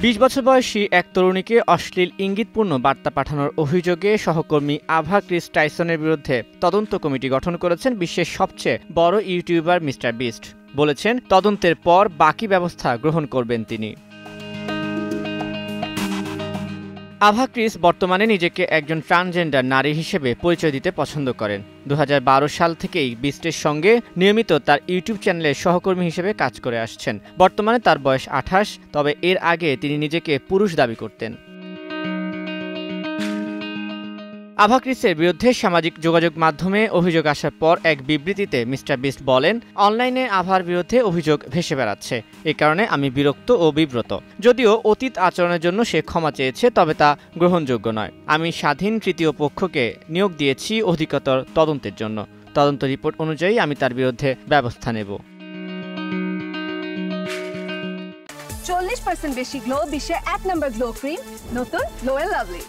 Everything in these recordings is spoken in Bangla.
20 বছর বয়সী এক তরুণীকে অশ্লীল ইঙ্গিতপূর্ণ বার্তা পাঠানোর অভিযোগে সহকর্মী আভা ক্রিস টাইসনের বিরুদ্ধে তদন্ত কমিটি গঠন করেছেন বিশ্বের সবচেয়ে বড় ইউটিউবার মিস্টার বিস্ট। বলেছেন তদন্তের পর বাকি ব্যবস্থা গ্রহণ করবেন তিনি। আভা ক্রিস বর্তমানে নিজেকে একজন ট্রান্সজেন্ডার নারী হিসেবে পরিচয় দিতে পছন্দ করেন। 2012 সাল থেকেই বিস্টের সঙ্গে নিয়মিত তার ইউটিউব চ্যানেলের সহকর্মী হিসেবে কাজ করে আসছেন। বর্তমানে তার বয়স 28, তবে এর আগে তিনি নিজেকে পুরুষ দাবি করতেন। আভা ক্রিসের বিরুদ্ধে সামাজিক যোগাযোগ মাধ্যমে অভিযোগ আসার পর এক বিবৃতিতে মিস্টার বিস্ট বলেন, অনলাইনে আভার বিরুদ্ধে অভিযোগ ভেসে বেড়াচ্ছে, এ কারণে আমি বিরক্ত ও বিব্রত। যদিও অতীত আচরণের জন্য সে ক্ষমা চেয়েছে, তবে তা গ্রহণযোগ্য নয়। আমি স্বাধীন তৃতীয় পক্ষকে নিয়োগ দিয়েছি অধিকতর তদন্তের জন্য। তদন্ত রিপোর্ট অনুযায়ী আমি তার বিরুদ্ধে ব্যবস্থা নেব। 40% বেশি গ্লো, বিশ্বের 1 নম্বর গ্লো ক্রিম, নতুন গ্লো এন্ড লাভলি।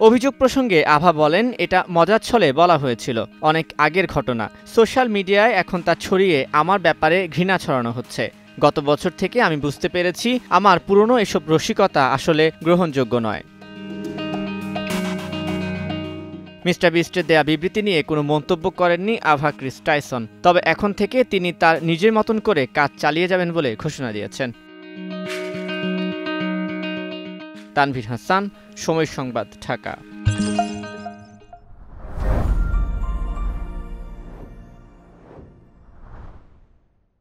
অভিযোগ প্রসঙ্গে আভা বলেন, এটা মজার ছলে বলা হয়েছিল, অনেক আগের ঘটনা। সোশ্যাল মিডিয়ায় এখন তা ছড়িয়ে আমার ব্যাপারে ঘৃণা ছড়ানো হচ্ছে। গত বছর থেকে আমি বুঝতে পেরেছি আমার পুরনো এসব রসিকতা আসলে গ্রহণযোগ্য নয়। মিস্টার বিস্টের দেয়া বিবৃতি নিয়ে কোনো মন্তব্য করেননি আভা ক্রিস টাইসন, তবে এখন থেকে তিনি তার নিজের মতন করে কাজ চালিয়ে যাবেন বলে ঘোষণা দিয়েছেন। তানভীর হাসান, সময় সংবাদ, ঢাকা।